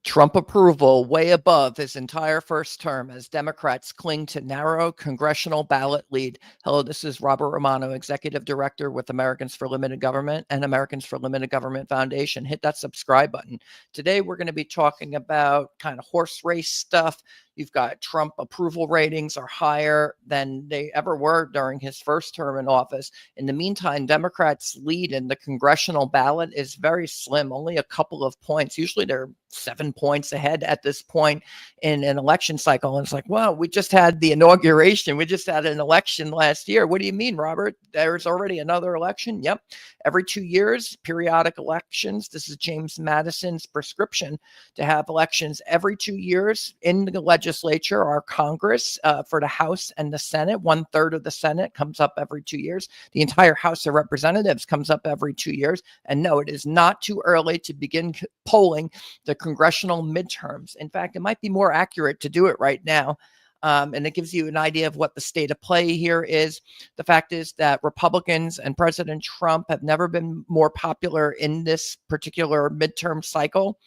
Trump approval way above his entire first term as Democrats cling to narrow congressional ballot lead. Hello, this is Robert Romano, Executive Director with Americans for Limited Government and Americans for Limited Government Foundation. Hit that subscribe button. Today, we're going to be talking about kind of horse race stuff. You've got Trump approval ratings are higher than they ever were during his first term in office. In the meantime, Democrats' lead in the congressional ballot is very slim, only a couple of points. Usually they're 7 points ahead at this point in an election cycle. And it's like, well, we just had the inauguration. We just had an election last year. What do you mean, Robert? There's already another election? Yep. Every 2 years, periodic elections. This is James Madison's prescription to have elections every 2 years in the legislature. Our Congress for the House and the Senate, 1/3 of the Senate comes up every 2 years. The entire House of Representatives comes up every 2 years. And no, it is not too early to begin polling the congressional midterms. In fact, it might be more accurate to do it right now. And it gives you an idea of what the state of play here is. The fact is that Republicans and President Trump have never been more popular in this particular midterm cycle.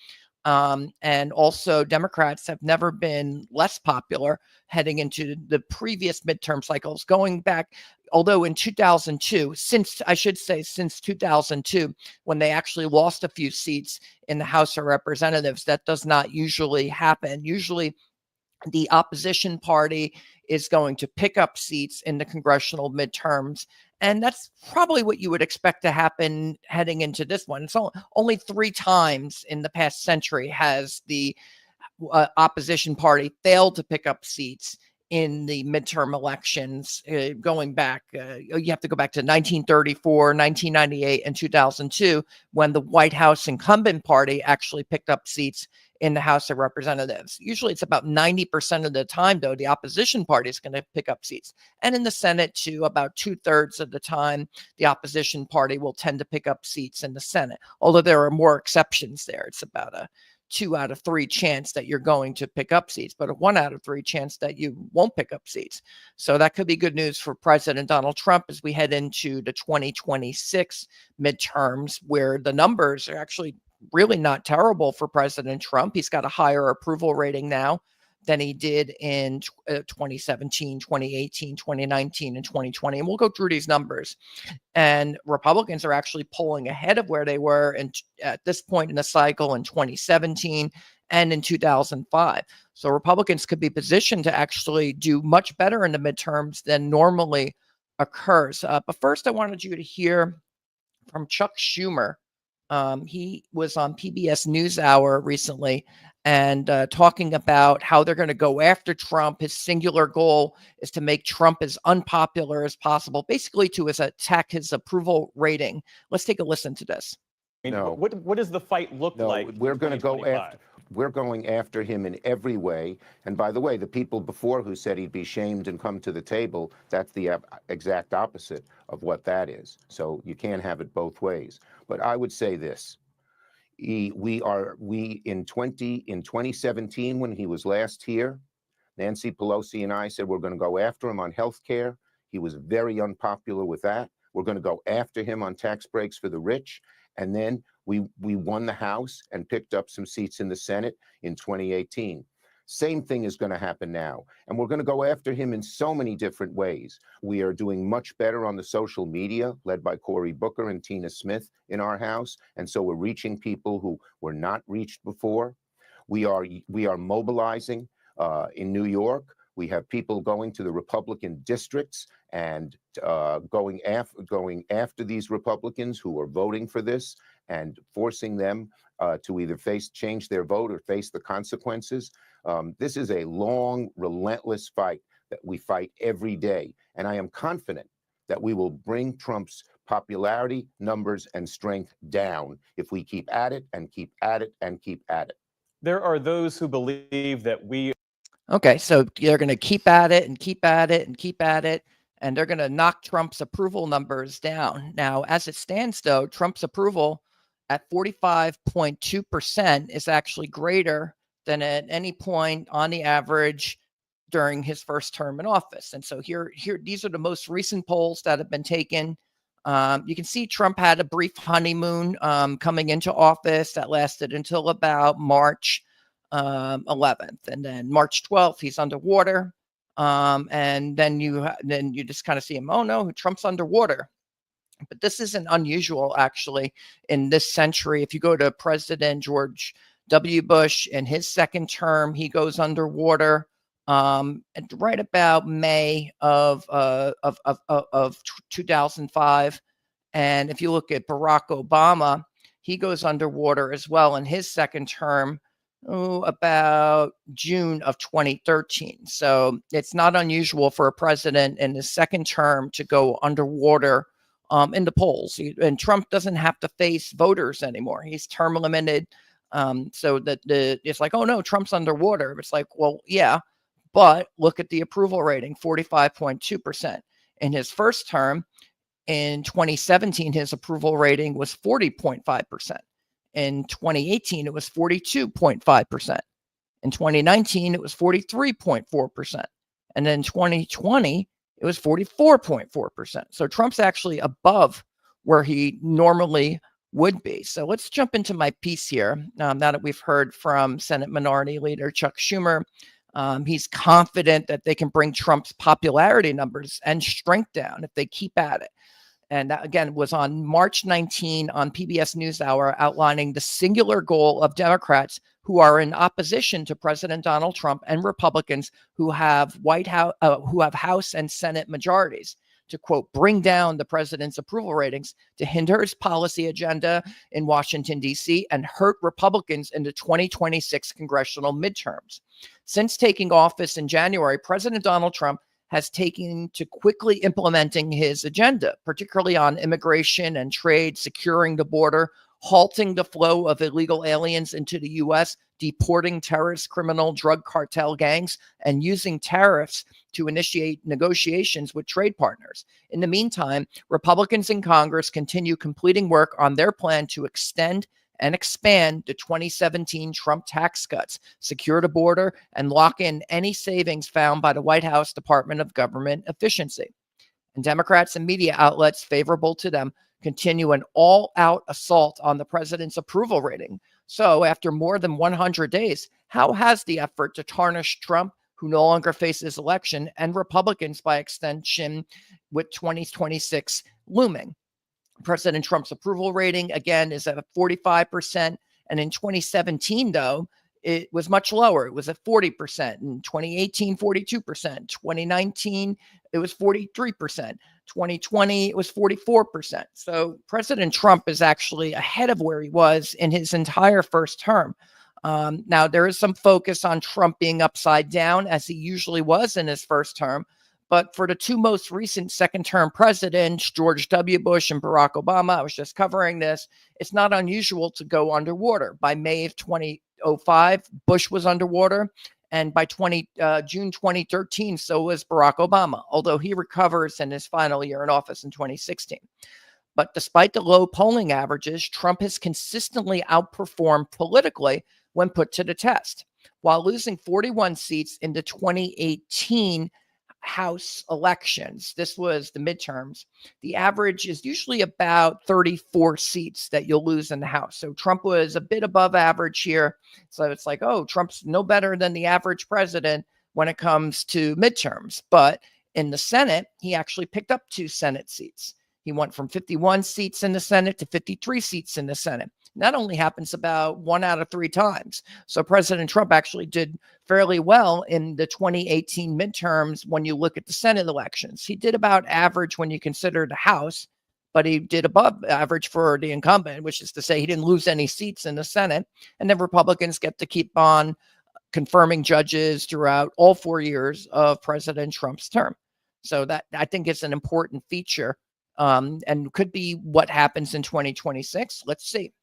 And also Democrats have never been less popular heading into the previous midterm cycles, going back, although in 2002, since 2002, when they actually lost a few seats in the House of Representatives. That does not usually happen. Usually the opposition party is going to pick up seats in the congressional midterms. And that's probably what you would expect to happen heading into this one. So only 3 times in the past century has the opposition party failed to pick up seats in the midterm elections, going back, you have to go back to 1934, 1998, and 2002, when the White House incumbent party actually picked up seats in the House of Representatives. Usually it's about 90% of the time, though, the opposition party is going to pick up seats. And in the Senate, too, about 2/3 of the time, the opposition party will tend to pick up seats in the Senate, although there are more exceptions there. It's about a 2 out of 3 chance that you're going to pick up seats, but a 1 out of 3 chance that you won't pick up seats. So that could be good news for President Donald Trump as we head into the 2026 midterms, where the numbers are actually really not terrible for President Trump. He's got a higher approval rating now than he did in 2017, 2018, 2019, and 2020. And we'll go through these numbers. And Republicans are actually polling ahead of where they were at this point in the cycle in 2017 and in 2005. So Republicans could be positioned to actually do much better in the midterms than normally occurs. But first, I wanted you to hear from Chuck Schumer. He was on PBS News Hour recently and talking about how they're going to go after Trump. His singular goal is to make Trump as unpopular as possible, basically to attack his approval rating. Let's take a listen to this. No. What does the fight look like? We're going to go after. We're going after him in every way. And by the way, the people before who said he'd be shamed and come to the table, that's the exact opposite of what that is. So you can't have it both ways. But I would say this. In 2017, when he was last here, Nancy Pelosi and I said we're going to go after him on health care. He was very unpopular with that. We're going to go after him on tax breaks for the rich. And then we won the House and picked up some seats in the Senate in 2018. Same thing is going to happen now. And we're going to go after him in so many different ways. We are doing much better on the social media, led by Cory Booker and Tina Smith in our House. And so we're reaching people who were not reached before. We are mobilizing in New York. We have people going to the Republican districts and going after these Republicans who are voting for this and forcing them to either change their vote or face the consequences. This is a long, relentless fight that we fight every day. And I am confident that we will bring Trump's popularity, numbers, and strength down if we keep at it and keep at it and keep at it. There are those who believe that we... Okay, so they're going to keep at it and keep at it and keep at it, and they're going to knock Trump's approval numbers down. Now, as it stands, though, Trump's approval at 45.2% is actually greater than at any point on the average during his first term in office. And so here, these are the most recent polls that have been taken. You can see Trump had a brief honeymoon coming into office that lasted until about March 11th, and then March 12th he's underwater, and then you just kind of see him. Oh no, Trump's underwater. But this isn't unusual, actually, in this century. If you go to President George W. Bush in his second term, he goes underwater at right about May of 2005. And if you look at Barack Obama, he goes underwater as well in his second term, about June of 2013. So it's not unusual for a president in his second term to go underwater in the polls. And Trump doesn't have to face voters anymore. He's term limited. So that it's like, oh no, Trump's underwater. It's like, well, yeah, but look at the approval rating, 45.2%. In his first term in 2017, his approval rating was 40.5%. In 2018, it was 42.5%. In 2019, it was 43.4%. And then 2020, it was 44.4%. So Trump's actually above where he normally would be. So let's jump into my piece here. Now that we've heard from Senate Minority Leader Chuck Schumer, he's confident that they can bring Trump's popularity numbers and strength down if they keep at it. And that, again, was on March 19 on PBS News Hour, outlining the singular goal of Democrats who are in opposition to President Donald Trump and Republicans who have House and Senate majorities to, quote, bring down the president's approval ratings, to hinder his policy agenda in Washington, D.C., and hurt Republicans in the 2026 congressional midterms. Since taking office in January, President Donald Trump has taken to quickly implementing his agenda, particularly on immigration and trade, securing the border, halting the flow of illegal aliens into the U.S., deporting terrorist, criminal, drug cartel gangs, and using tariffs to initiate negotiations with trade partners. In the meantime, Republicans in Congress continue completing work on their plan to extend and expand the 2017 Trump tax cuts, secure the border, and lock in any savings found by the White House Department of Government Efficiency. And Democrats and media outlets favorable to them continue an all-out assault on the president's approval rating. So after more than 100 days, how has the effort to tarnish Trump, who no longer faces election, and Republicans by extension with 2026 looming? President Trump's approval rating, again, is at 45%. And in 2017, though, it was much lower. It was at 40%. In 2018, 42%. 2019, it was 43%. 2020, it was 44%. So President Trump is actually ahead of where he was in his entire first term. Now, there is some focus on Trump being upside down, as he usually was in his first term. But for the two most recent second-term presidents, George W. Bush and Barack Obama, I was just covering this, it's not unusual to go underwater. By May of 2005, Bush was underwater. And by June 2013, so was Barack Obama, although he recovers in his final year in office in 2016. But despite the low polling averages, Trump has consistently outperformed politically when put to the test. While losing 41 seats in the 2018 House elections, this was the midterms, the average is usually about 34 seats that you'll lose in the House. So Trump was a bit above average here. So it's like, oh, Trump's no better than the average president when it comes to midterms. But in the Senate, he actually picked up 2 Senate seats. He went from 51 seats in the Senate to 53 seats in the Senate. That only happens about 1 out of 3 times. So President Trump actually did fairly well in the 2018 midterms when you look at the Senate elections. He did about average when you consider the House, but he did above average for the incumbent, which is to say he didn't lose any seats in the Senate. And then Republicans get to keep on confirming judges throughout all 4 years of President Trump's term. So that, I think, is an important feature and could be what happens in 2026. Let's see.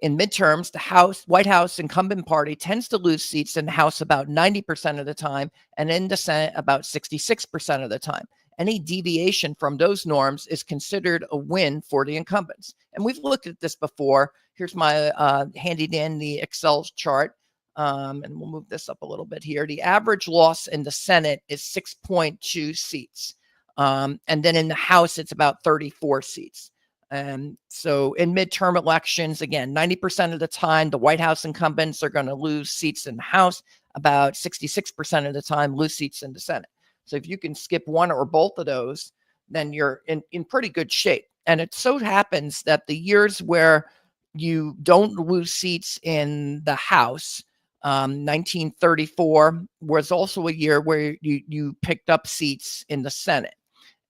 In midterms, the White House incumbent party tends to lose seats in the House about 90% of the time, and in the Senate about 66% of the time. Any deviation from those norms is considered a win for the incumbents. And we've looked at this before. Here's my handy dandy Excel chart. And we'll move this up a little bit here. The average loss in the Senate is 6.2 seats. And then in the House, it's about 34 seats. And so in midterm elections, again, 90% of the time, the White House incumbents are going to lose seats in the House. About 66% of the time, lose seats in the Senate. So if you can skip one or both of those, then you're in pretty good shape. And it so happens that the years where you don't lose seats in the House, 1934 was also a year where you picked up seats in the Senate.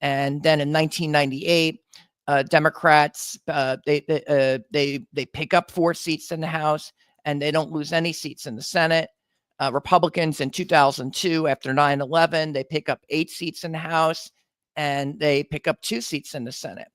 And then in 1998, Democrats they pick up 4 seats in the House and they don't lose any seats in the Senate. Republicans in 2002, after 9/11, they pick up 8 seats in the House and they pick up 2 seats in the Senate.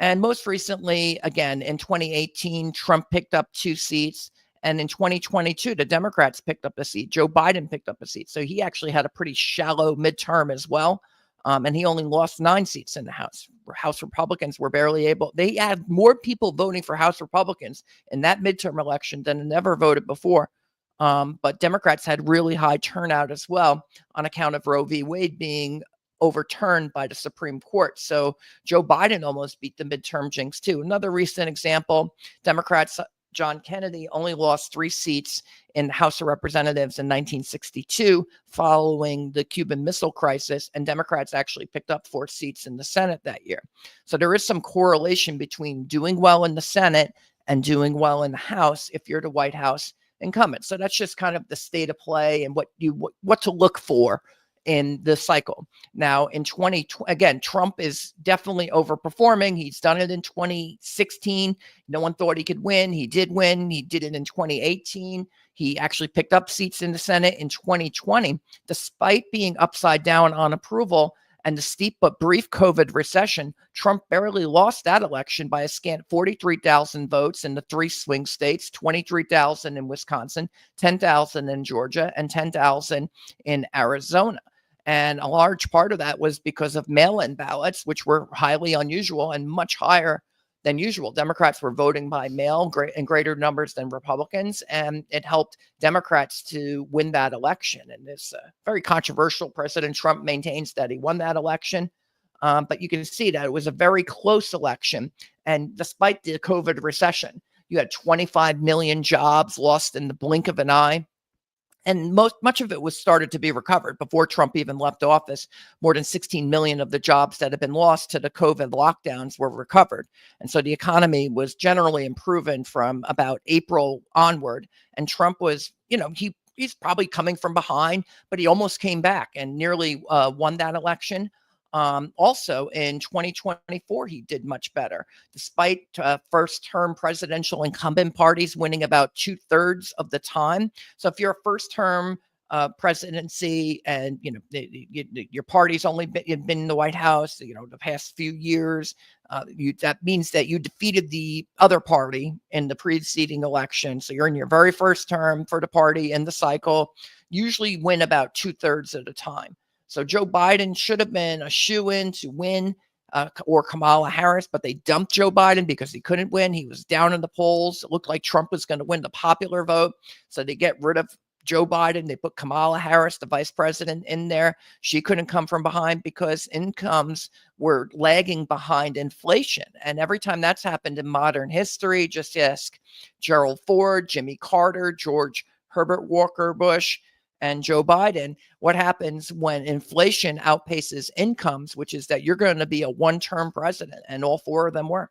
And most recently, again, in 2018, Trump picked up 2 seats. And in 2022, the Democrats picked up a seat. Joe Biden picked up a seat. So he actually had a pretty shallow midterm as well. And he only lost 9 seats in the House. House Republicans were barely able. They had more people voting for House Republicans in that midterm election than ever voted before. But Democrats had really high turnout as well on account of Roe v. Wade being overturned by the Supreme Court. So Joe Biden almost beat the midterm jinx too. Another recent example, Democrats John Kennedy only lost 3 seats in the House of Representatives in 1962 following the Cuban Missile Crisis, and Democrats actually picked up 4 seats in the Senate that year. So there is some correlation between doing well in the Senate and doing well in the House if you're the White House incumbent. So that's just kind of the state of play and what to look for in the cycle. Now, in 2020, again, Trump is definitely overperforming. He's done it in 2016. No one thought he could win. He did win. He did it in 2018. He actually picked up seats in the Senate in 2020, despite being upside down on approval and the steep but brief COVID recession. Trump barely lost that election by a scant 43,000 votes in the 3 swing states, 23,000 in Wisconsin, 10,000 in Georgia, and 10,000 in Arizona. And a large part of that was because of mail-in ballots, which were highly unusual and much higher than usual. Democrats were voting by mail in greater numbers than Republicans, and it helped Democrats to win that election. And it's very controversial. President Trump maintains that he won that election, but you can see that it was a very close election. And despite the COVID recession, you had 25 million jobs lost in the blink of an eye. And much of it was started to be recovered before Trump even left office. More than 16 million of the jobs that had been lost to the COVID lockdowns were recovered. And so the economy was generally improving from about April onward. And Trump was, he's probably coming from behind, but he almost came back and nearly won that election. Also in 2024, he did much better, despite first-term presidential incumbent parties winning about 2/3 of the time. So if you're a first-term presidency and your party's only been in the White House, the past few years, that means that you defeated the other party in the preceding election. So you're in your very first term for the party in the cycle. Usually win about 2/3 of the time. So Joe Biden should have been a shoo-in to win, or Kamala Harris, but they dumped Joe Biden because he couldn't win. He was down in the polls. It looked like Trump was going to win the popular vote. So they get rid of Joe Biden. They put Kamala Harris, the vice president, in there. She couldn't come from behind because incomes were lagging behind inflation. And every time that's happened in modern history, just ask Gerald Ford, Jimmy Carter, George Herbert Walker Bush, and Joe Biden, what happens when inflation outpaces incomes, which is that you're going to be a one-term president, and all 4 of them were.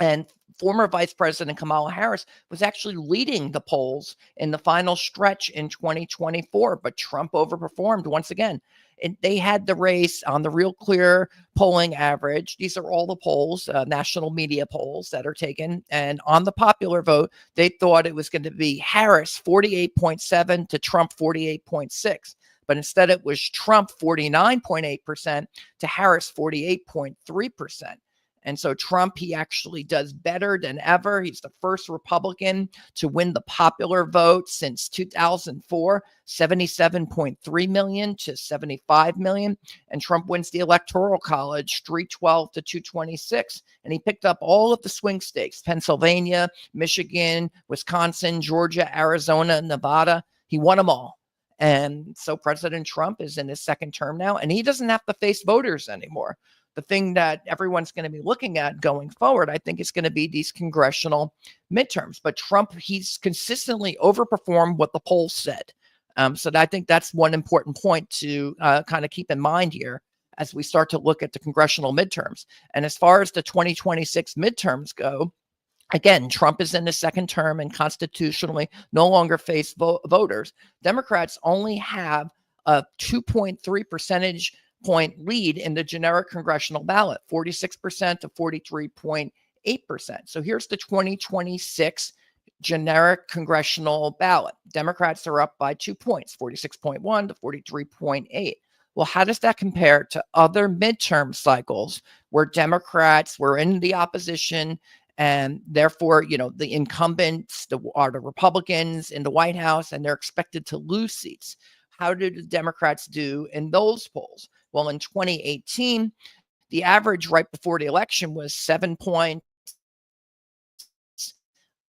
And former Vice President Kamala Harris was actually leading the polls in the final stretch in 2024, but Trump overperformed once again. And they had the race on the RealClearPolling average. These are all the polls, national media polls that are taken. And on the popular vote, they thought it was going to be Harris 48.7 to Trump 48.6. But instead, it was Trump 49.8% to Harris 48.3%. And so Trump, he actually does better than ever. He's the first Republican to win the popular vote since 2004, 77.3 million to 75 million. And Trump wins the Electoral College, 312 to 226. And he picked up all of the swing states, Pennsylvania, Michigan, Wisconsin, Georgia, Arizona, Nevada. He won them all. And so President Trump is in his second term now, and he doesn't have to face voters anymore. the thing that everyone's going to be looking at going forward, I think, is going to be these congressional midterms. But Trump, he's consistently overperformed what the polls said. So I think that's one important point to kind of keep in mind here as we start to look at the congressional midterms. And as far as the 2026 midterms go, again, Trump is in his second term and constitutionally no longer face voters. Democrats only have a 2.3 percentage point lead in the generic congressional ballot, 46% to 43.8%. So here's the 2026 generic congressional ballot. Democrats are up by 2 points, 46.1 to 43.8. Well, how does that compare to other midterm cycles where Democrats were in the opposition and therefore, you know, the incumbents are the Republicans in the White House and they're expected to lose seats? How did the Democrats do in those polls? Well, in 2018, the average right before the election was 7 points.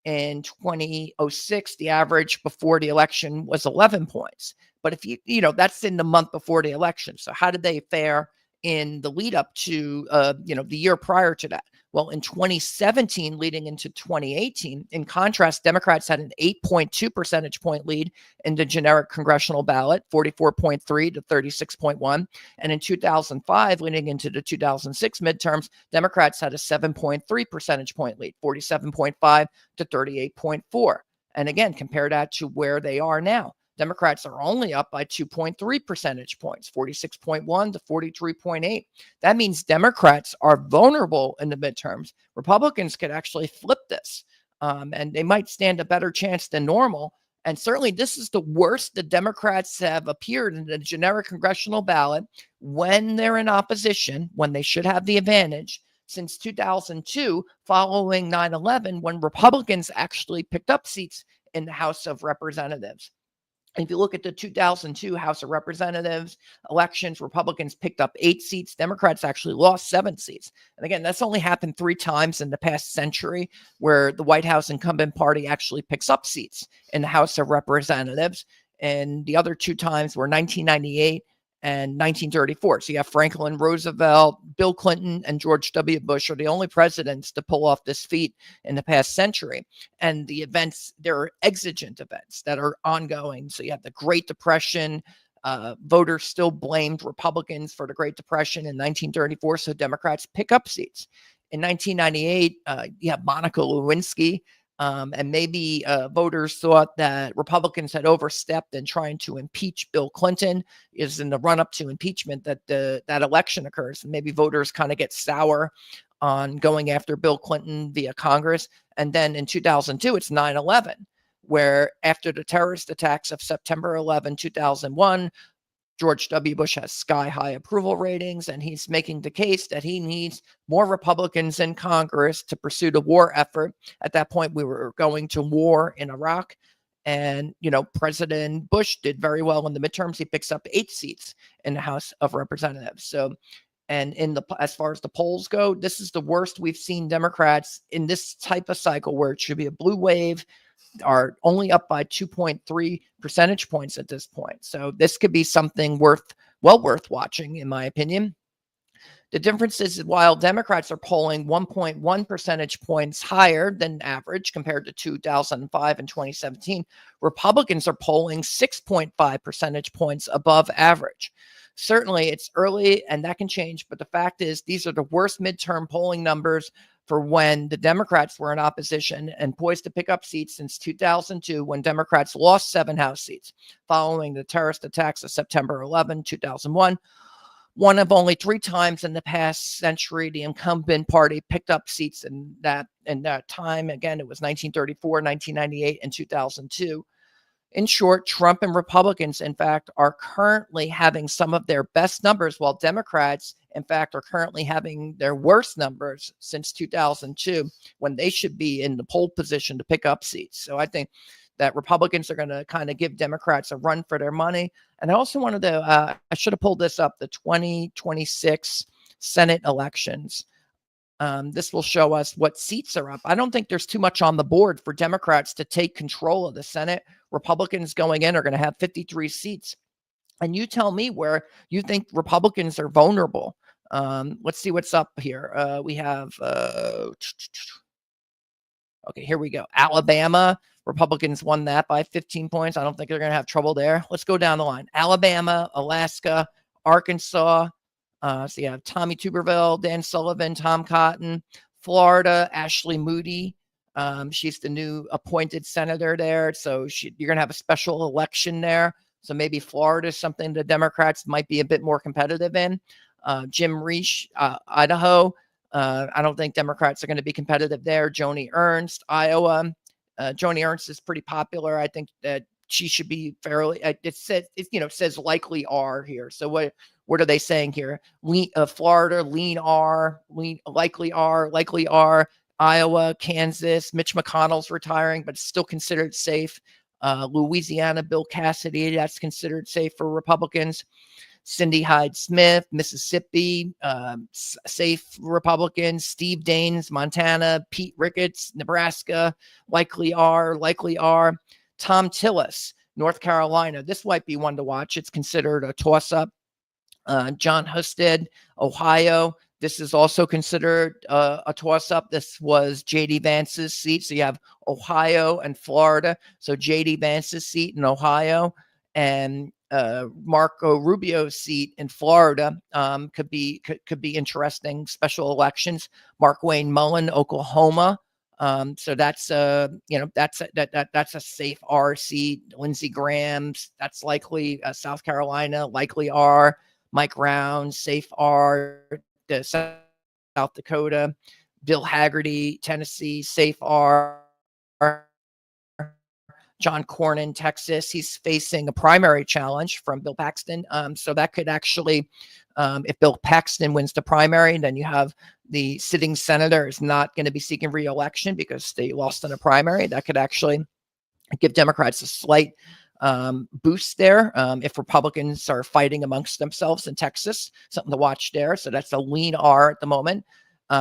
In 2006, the average before the election was 11 points. But if you know, that's in the month before the election. So how did they fare in the lead up to, the year prior to that? Well, in 2017, leading into 2018, in contrast, Democrats had an 8.2 percentage point lead in the generic congressional ballot, 44.3 to 36.1. And in 2005, leading into the 2006 midterms, Democrats had a 7.3 percentage point lead, 47.5 to 38.4. And again, compare that to where they are now. Democrats are only up by 2.3 percentage points, 46.1 to 43.8. That means Democrats are vulnerable in the midterms. Republicans could actually flip this, and they might stand a better chance than normal. And certainly this is the worst the Democrats have appeared in the generic congressional ballot when they're in opposition, when they should have the advantage, since 2002, following 9/11, when Republicans actually picked up seats in the House of Representatives. If you look at the 2002 House of Representatives elections, Republicans picked up 8 seats. Democrats actually lost 7 seats. And again, that's only happened 3 times in the past century where the White House incumbent party actually picks up seats in the House of Representatives. And the other 2 times were 1998 and 1934. So you have Franklin Roosevelt, Bill Clinton, and George W. Bush are the only presidents to pull off this feat in the past century. And the events, there are exigent events that are ongoing. So you have the Great Depression. Voters still blamed Republicans for the Great Depression in 1934. So Democrats pick up seats. In 1998, you have Monica Lewinsky. And maybe voters thought that Republicans had overstepped in trying to impeach Bill Clinton. Is in the run-up to impeachment that that election occurs. And maybe voters kind of get sour on going after Bill Clinton via Congress. And then in 2002, it's 9/11, where after the terrorist attacks of September 11, 2001, George W. Bush has sky-high approval ratings, and he's making the case that he needs more Republicans in Congress to pursue the war effort. At that point, we were going to war in Iraq, and, President Bush did very well in the midterms. He picks up 8 seats in the House of Representatives. So, and as far as the polls go, this is the worst we've seen Democrats in this type of cycle where it should be a blue wave, are only up by 2.3 percentage points at this point. So this could be something worth watching, in my opinion. The difference is while Democrats are polling 1.1 percentage points higher than average compared to 2005 and 2017, Republicans are polling 6.5 percentage points above average. Certainly it's early and that can change, but the fact is these are the worst midterm polling numbers for when the Democrats were in opposition and poised to pick up seats since 2002, when Democrats lost 7 House seats following the terrorist attacks of September 11, 2001. One of only 3 times in the past century the incumbent party picked up seats in that time. Again, it was 1934, 1998, and 2002. In short, Trump and Republicans, in fact, are currently having some of their best numbers, while Democrats, in fact, are currently having their worst numbers since 2002, when they should be in the pole position to pick up seats. So I think that Republicans are going to kind of give Democrats a run for their money. And I also wanted to, I should have pulled this up, the 2026 Senate elections. This will show us what seats are up. I don't think there's too much on the board for Democrats to take control of the Senate. Republicans going in are going to have 53 seats. And you tell me where you think Republicans are vulnerable Let's see what's up here. We have, okay, here we go. Alabama, Republicans won that by 15 points. I don't think they're going to have trouble there. Let's go down the line. Alabama, Alaska, Arkansas. So you have Tommy Tuberville, Dan Sullivan, Tom Cotton. Florida, Ashley Moody. She's the new appointed senator there. So you're going to have a special election there. So maybe Florida is something the Democrats might be a bit more competitive in. Jim Reich, Idaho. I don't think Democrats are going to be competitive there. Joni Ernst, Iowa. Joni Ernst is pretty popular. I think that she should be fairly. It says likely R here. So what are they saying here? Florida, lean R, likely R. Iowa, Kansas. Mitch McConnell's retiring, but still considered safe. Louisiana, Bill Cassidy, that's considered safe for Republicans. Cindy Hyde-Smith, Mississippi, safe Republicans. Steve Daines, Montana. Pete Ricketts, Nebraska, likely R. Tom Tillis, North Carolina. This might be one to watch. It's considered a toss-up. John Husted, Ohio. This is also considered a toss-up. This was J.D. Vance's seat. So you have Ohio and Florida. So J.D. Vance's seat in Ohio and Marco Rubio's seat in Florida could be interesting. Special elections. Mark Wayne Mullen, Oklahoma. So that's that's a safe R seat. Lindsey Graham's, that's likely. South Carolina, likely R. Mike Rounds, safe R. South Dakota. Bill Haggerty, Tennessee, safe R. John Cornyn, Texas. He's facing a primary challenge from Bill Paxton. So that could actually, if Bill Paxton wins the primary, then you have the sitting senator is not going to be seeking re-election because they lost in a primary. That could actually give Democrats a slight boost there if Republicans are fighting amongst themselves in Texas. Something to watch there. So that's a lean R at the moment.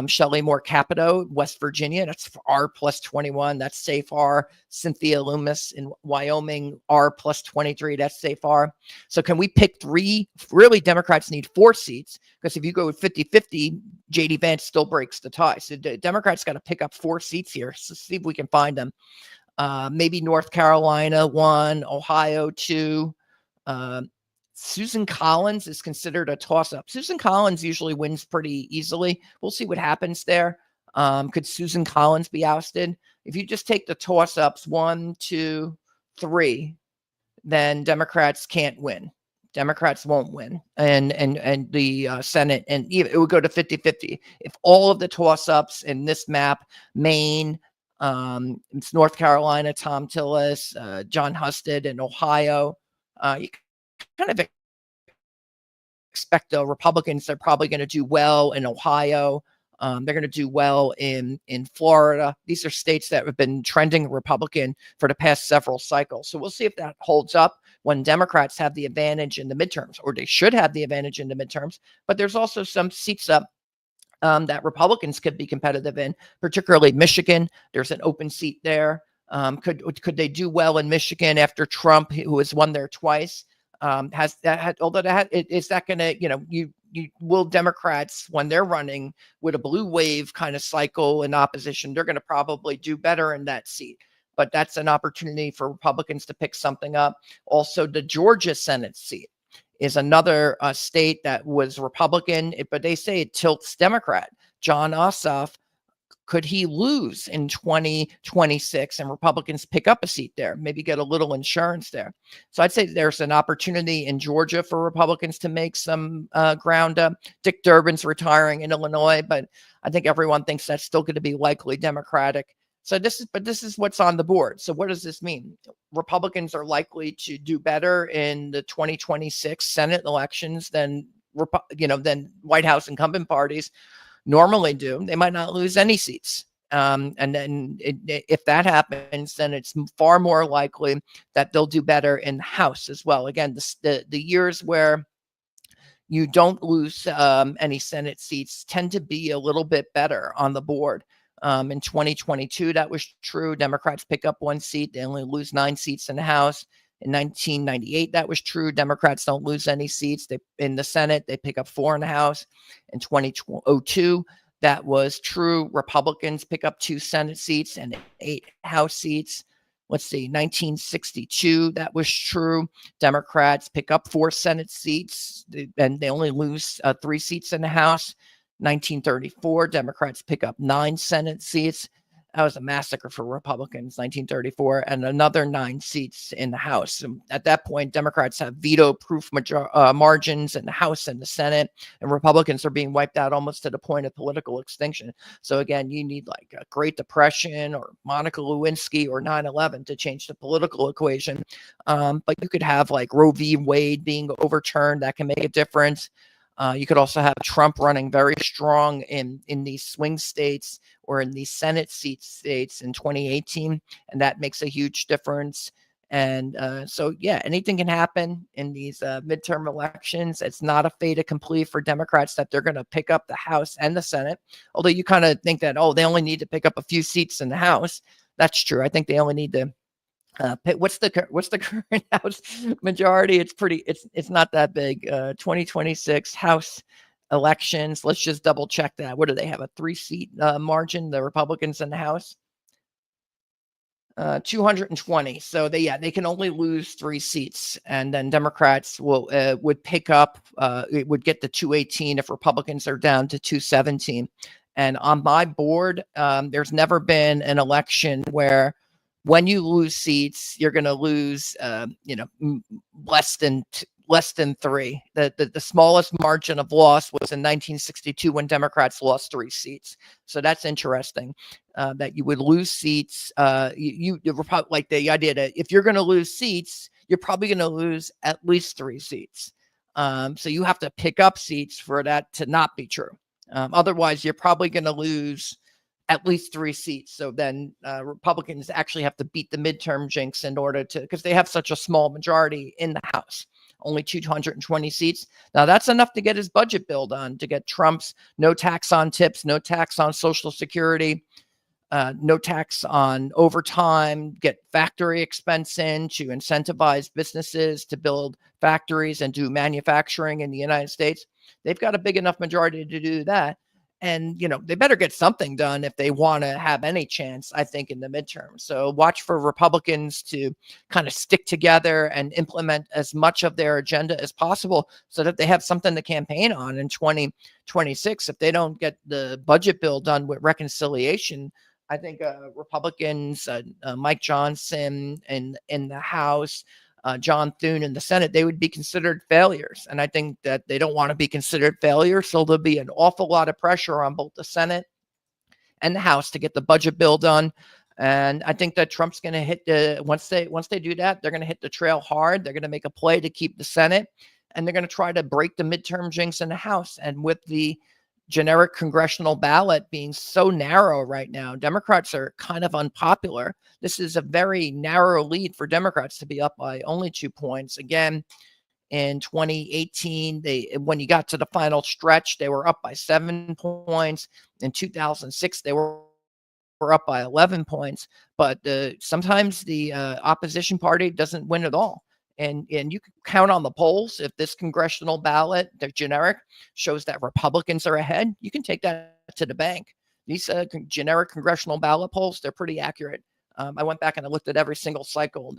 Shelley Moore Capito, West Virginia, that's R plus 21. That's safe R. Cynthia Loomis in Wyoming, R plus 23. That's safe R. So can we pick 3? Really, Democrats need 4 seats because if you go with 50-50, J.D. Vance still breaks the tie. So the Democrats got to pick up 4 seats here. So see if we can find them. Maybe North Carolina 1, Ohio 2. Susan Collins is considered a toss-up. Susan Collins usually wins pretty easily. We'll see what happens there. Could Susan Collins be ousted? If you just take the toss-ups 1, 2, 3, then Democrats can't win. Democrats won't win. And the Senate, and even it would go to 50-50. If all of the toss-ups in this map, Maine, it's North Carolina, Tom Tillis, John Husted, and Ohio, you kind of expect the Republicans are probably going to do well in Ohio. They're going to do well in Florida. These are states that have been trending Republican for the past several cycles. So we'll see if that holds up when Democrats have the advantage in the midterms, or they should have the advantage in the midterms. But there's also some seats up that Republicans could be competitive in, particularly Michigan. There's an open seat there. Could they do well in Michigan after Trump, who has won there twice? Is that going to, will Democrats, when they're running with a blue wave kind of cycle in opposition, they're going to probably do better in that seat. But that's an opportunity for Republicans to pick something up. Also, the Georgia Senate seat is another state that was Republican, but they say it tilts Democrat. John Ossoff, could he lose in 2026 and Republicans pick up a seat there, maybe get a little insurance there? So I'd say there's an opportunity in Georgia for Republicans to make some ground up. Dick Durbin's retiring in Illinois, but I think everyone thinks that's still going to be likely Democratic. So this is what's on the board. So what does this mean? Republicans are likely to do better in the 2026 Senate elections than White House incumbent parties normally do. They might not lose any seats. And then if that happens, then it's far more likely that they'll do better in the House as well. Again, the years where you don't lose any Senate seats tend to be a little bit better on the board. In 2022, that was true. Democrats pick up 1 seat. They only lose 9 seats in the House. In 1998, that was true. Democrats don't lose any seats. In the Senate, they pick up 4 in the House. In 2002, that was true. Republicans pick up 2 Senate seats and 8 House seats. Let's see, 1962, that was true. Democrats pick up 4 Senate seats, and they only lose 3 seats in the House. 1934, Democrats pick up 9 Senate seats. That was a massacre for Republicans, 1934, and another 9 seats in the House. And at that point, Democrats have veto-proof margins in the House and the Senate, and Republicans are being wiped out almost to the point of political extinction. So again, you need like a Great Depression or Monica Lewinsky or 9/11 to change the political equation. But you could have like Roe v. Wade being overturned. That can make a difference. You could also have Trump running very strong in these swing states or in these Senate states in 2018, and that makes a huge difference. And so, yeah, anything can happen in these midterm elections. It's not a fait accompli for Democrats that they're going to pick up the House and the Senate, although you kind of think that, oh, they only need to pick up a few seats in the House. That's true. I think they only need to what's the current House majority? It's not that big. 2026 House elections. Let's just double check that. What do they have? A 3-seat margin, the Republicans in the House? 220. So they can only lose 3 seats, and then Democrats would pick up. It would get to 218 if Republicans are down to 217. And on my board, there's never been an election where, when you lose seats, you're going to lose, less than 3. The smallest margin of loss was in 1962 when Democrats lost 3 seats. So that's interesting that you would lose seats. Like the idea that if you're going to lose seats, you're probably going to lose at least 3 seats. So you have to pick up seats for that to not be true. Otherwise, you're probably going to lose at least 3 seats. So then Republicans actually have to beat the midterm jinx in order to, because they have such a small majority in the House, only 220 seats. Now that's enough to get his budget bill done, to get Trump's no tax on tips, no tax on Social Security, no tax on overtime, get factory expense in to incentivize businesses to build factories and do manufacturing in the United States. They've got a big enough majority to do that. And, they better get something done if they want to have any chance, I think, in the midterm. So watch for Republicans to kind of stick together and implement as much of their agenda as possible so that they have something to campaign on in 2026. If they don't get the budget bill done with reconciliation, I think Republicans, Mike Johnson in the House, John Thune in the Senate, they would be considered failures. And I think that they don't want to be considered failures. So there'll be an awful lot of pressure on both the Senate and the House to get the budget bill done. And I think that Trump's going to hit once they do that, they're going to hit the trail hard. They're going to make a play to keep the Senate, and they're going to try to break the midterm jinx in the House. And with the generic congressional ballot being so narrow right now, Democrats are kind of unpopular. This is a very narrow lead for Democrats to be up by only 2 points. Again, in 2018, when you got to the final stretch, they were up by 7 points. In 2006, they were up by 11 points. But sometimes the opposition party doesn't win at all. And you can count on the polls. If this congressional ballot, the generic, shows that Republicans are ahead, you can take that to the bank. These generic congressional ballot polls, they're pretty accurate. I went back and I looked at every single cycle.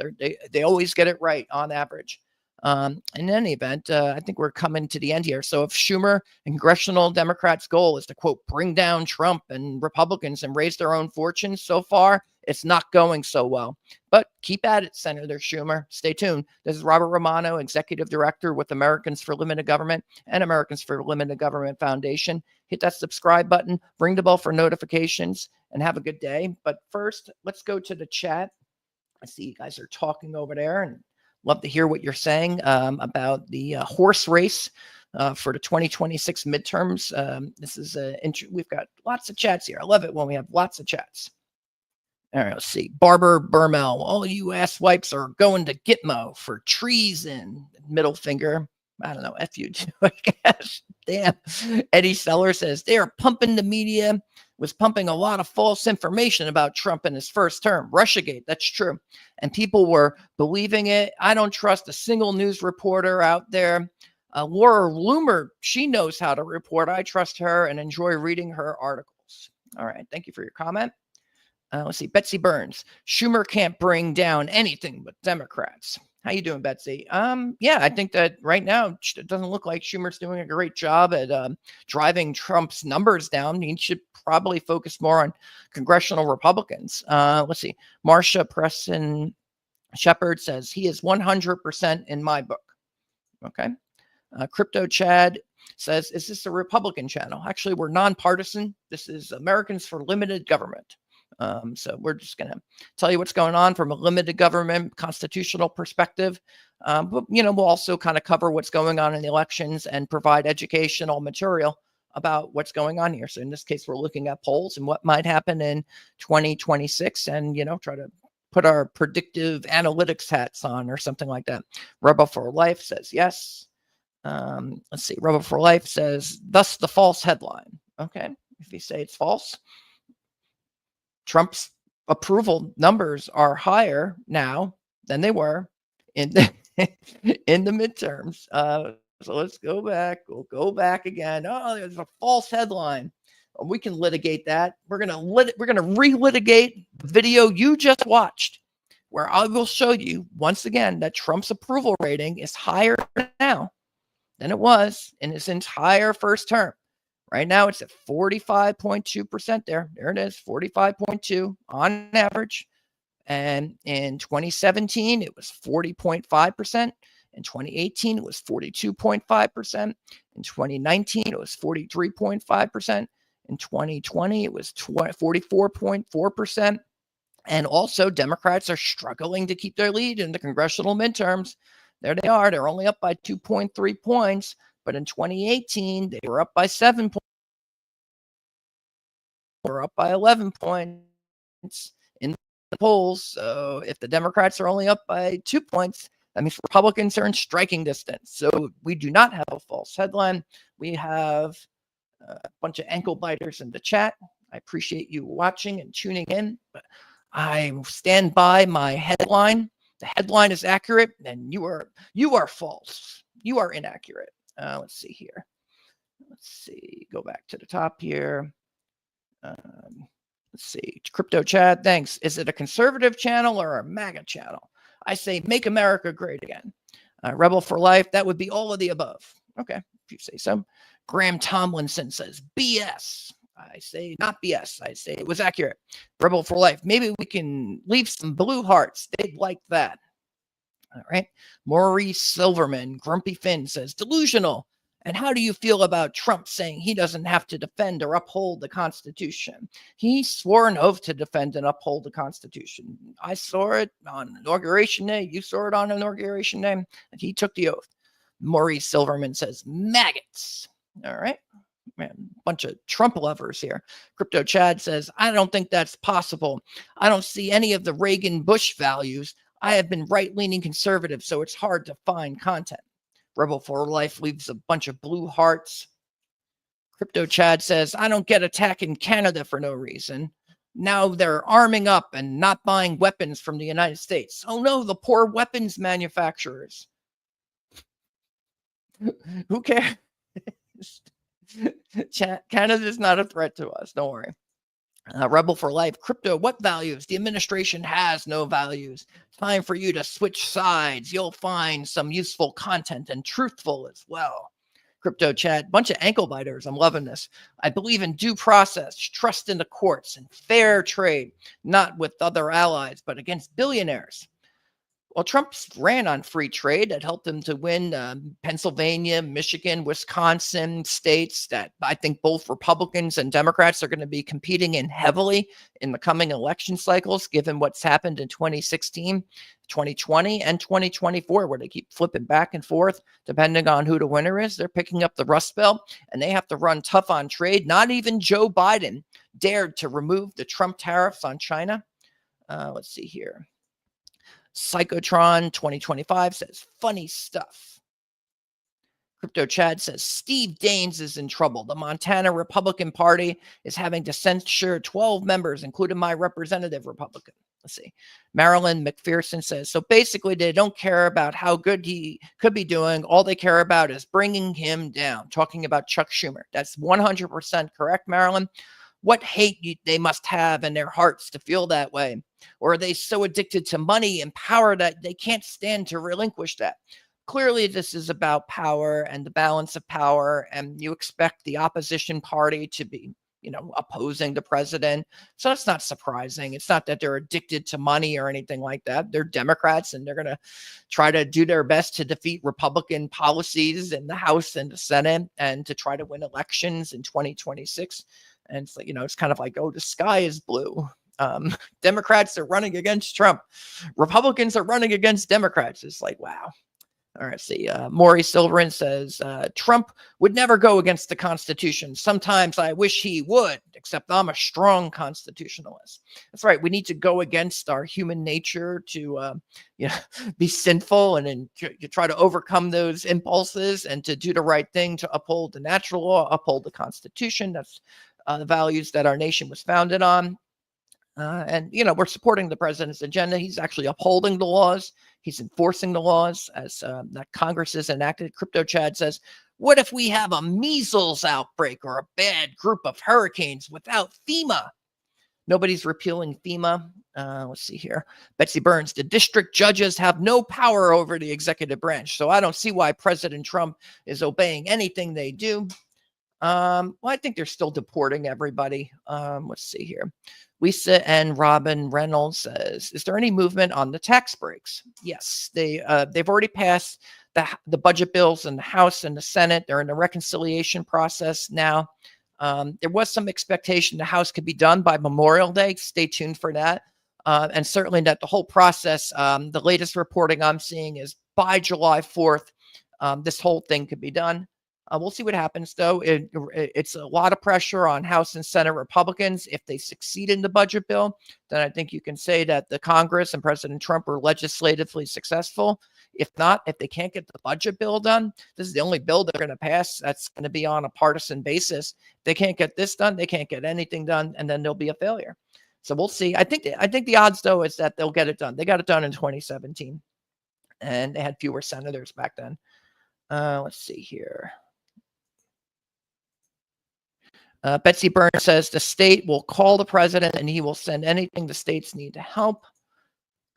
They always get it right on average. In any event, I think we're coming to the end here. So if Schumer and congressional Democrats' goal is to, quote, bring down Trump and Republicans and raise their own fortunes, so far, it's not going so well. But keep at it, Senator Schumer. Stay tuned. This is Robert Romano, Executive Director with Americans for Limited Government and Americans for Limited Government Foundation. Hit that subscribe button, ring the bell for notifications, and have a good day. But first, let's go to the chat. I see you guys are talking over there, and love to hear what you're saying about the horse race for the 2026 midterms. This is we've got lots of chats here. I love it when we have lots of chats. All right, let's see. Barbara Burmel, all you asswipes are going to Gitmo for treason. Middle finger. I don't know. F you too, I guess. Damn. Eddie Seller says they are pumping the media was pumping a lot of false information about Trump in his first term. Russiagate, that's true. And people were believing it. I don't trust a single news reporter out there. Laura Loomer, she knows how to report. I trust her and enjoy reading her articles. All right, thank you for your comment. Let's see, Betsy Burns. Schumer can't bring down anything but Democrats. How you doing, Betsy? Yeah, I think that right now it doesn't look like Schumer's doing a great job at driving Trump's numbers down. He should probably focus more on congressional Republicans. Let's see. Marcia Preston Shepard says he is 100% in my book. Okay. Crypto Chad says, is this a Republican channel? Actually, we're nonpartisan. This is Americans for Limited Government. So we're just going to tell you what's going on from a limited government constitutional perspective. But, we'll also kind of cover what's going on in the elections and provide educational material about what's going on here. So in this case, we're looking at polls and what might happen in 2026 and, try to put our predictive analytics hats on or something like that. Rebel for Life says yes. Let's see. Rebel for Life says, thus the false headline. Okay. If you say it's false, Trump's approval numbers are higher now than they were in the in the midterms. So let's go back. We'll go back again. Oh, there's a false headline. We can litigate that. We're gonna relitigate the video you just watched, where I will show you once again that Trump's approval rating is higher now than it was in his entire first term. Right now, it's at 45.2% there. There it is, 45.2 on average. And in 2017, it was 40.5%. In 2018, it was 42.5%. In 2019, it was 43.5%. In 2020, it was 44.4%. And also, Democrats are struggling to keep their lead in the congressional midterms. There they are. They're only up by 2.3 points. But in 2018, they were up by 7 points. We're up by 11 points in the polls. So if the Democrats are only up by 2 points, that means Republicans are in striking distance. So we do not have a false headline. We have a bunch of ankle biters in the chat. I appreciate you watching and tuning in. But I stand by my headline. The headline is accurate, and you are false. You are inaccurate. Let's see here. Let's see. Go back to the top here. Let's see. Crypto Chad, thanks. Is it a conservative channel or a MAGA channel? I say make America great again. Rebel for Life, that would be all of the above. Okay, if you say so. Graham Tomlinson says BS. I say not BS. I say it was accurate. Rebel for Life, maybe we can leave some blue hearts. They'd like that. All right. Maurice Silverman, Grumpy Finn says delusional. And how do you feel about Trump saying he doesn't have to defend or uphold the Constitution? He swore an oath to defend and uphold the Constitution. I saw it on Inauguration Day. You saw it on Inauguration Day. And he took the oath. Maurice Silverman says maggots. All right. Man, bunch of Trump lovers here. Crypto Chad says, I don't think that's possible. I don't see any of the Reagan-Bush values. I have been right-leaning conservative, so it's hard to find content. Rebel for Life leaves a bunch of blue hearts. Crypto Chad says, I don't get attacking Canada for no reason. Now they're arming up and not buying weapons from the United States. Oh no, the poor weapons manufacturers. Who cares? Canada is not a threat to us. Don't worry. Rebel for Life. Crypto, what values? The administration has no values. Time for you to switch sides. You'll find some useful content and truthful as well. Crypto Chat, bunch of ankle biters. I'm loving this. I believe in due process, trust in the courts, and fair trade, not with other allies, but against billionaires. Well, Trump ran on free trade. That helped him to win Pennsylvania, Michigan, Wisconsin, states that I think both Republicans and Democrats are going to be competing in heavily in the coming election cycles, given what's happened in 2016, 2020, and 2024, where they keep flipping back and forth, depending on who the winner is. They're picking up the Rust Belt, and they have to run tough on trade. Not even Joe Biden dared to remove the Trump tariffs on China. Let's see here. Psychotron 2025 says funny stuff. Crypto Chad says Steve Daines is in trouble. The Montana Republican Party is having to censure 12 members, including my representative Republican. Let's see. Marilyn McPherson says, so basically they don't care about how good he could be doing. All they care about is bringing him down. Talking about Chuck Schumer. That's 100% correct, Marilyn. What hate they must have in their hearts to feel that way? Or are they so addicted to money and power that they can't stand to relinquish that? Clearly, this is about power and the balance of power, and you expect the opposition party to be, opposing the president. So it's not surprising. It's not that they're addicted to money or anything like that. They're Democrats, and they're going to try to do their best to defeat Republican policies in the House and the Senate and to try to win elections in 2026. And it's like, it's kind of like, oh, the sky is blue. Democrats are running against Trump. Republicans are running against Democrats. It's like, wow. All right, see. Maury Silverin says, Trump would never go against the Constitution. Sometimes I wish he would, except I'm a strong constitutionalist. That's right. We need to go against our human nature to be sinful and then to try to overcome those impulses and to do the right thing, to uphold the natural law, uphold the Constitution. That's the values that our nation was founded on. And we're supporting the president's agenda. He's actually upholding the laws. He's enforcing the laws as that Congress has enacted. Crypto Chad says, what if we have a measles outbreak or a bad group of hurricanes without FEMA? Nobody's repealing FEMA. Let's see here. Betsy Burns, the district judges have no power over the executive branch. So I don't see why President Trump is obeying anything they do. Well, I think they're still deporting everybody. Let's see here. Lisa and Robin Reynolds says, is there any movement on the tax breaks? Yes, they've already passed the budget bills in the House and the Senate. They're in the reconciliation process now. There was some expectation the House could be done by Memorial Day. Stay tuned for that. And certainly that the whole process, the latest reporting I'm seeing is by July 4th, this whole thing could be done. We'll see what happens, though. It's a lot of pressure on House and Senate Republicans. If they succeed in the budget bill, then I think you can say that the Congress and President Trump are legislatively successful. If not, if they can't get the budget bill done, this is the only bill they're going to pass that's going to be on a partisan basis. If they can't get this done, they can't get anything done, and then there'll be a failure. So we'll see. I think the odds, though, is that they'll get it done. They got it done in 2017, and they had fewer senators back then. Let's see here. Betsy Burns says the state will call the president and he will send anything the states need to help.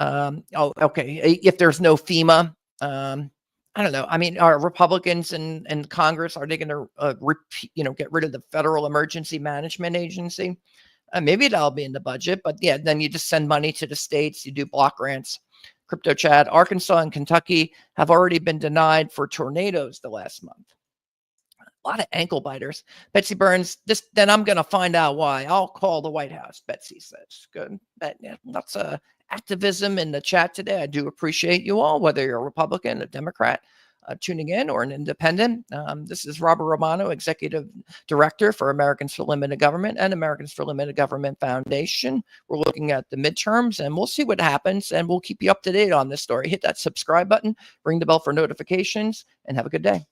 Okay. If there's no FEMA, I don't know. I mean, are Republicans in Congress, are they going to, get rid of the Federal Emergency Management Agency? Maybe that'll be in the budget, but yeah, then you just send money to the states. You do block grants. Crypto Chad, Arkansas and Kentucky have already been denied for tornadoes the last month. A lot of ankle biters. Betsy Burns, then I'm going to find out why. I'll call the White House, Betsy says. Good. Lots of activism in the chat today. I do appreciate you all, whether you're a Republican, a Democrat, tuning in, or an independent. This is Robert Romano, Executive Director for Americans for Limited Government and Americans for Limited Government Foundation. We're looking at the midterms, and we'll see what happens, and we'll keep you up to date on this story. Hit that subscribe button, ring the bell for notifications, and have a good day.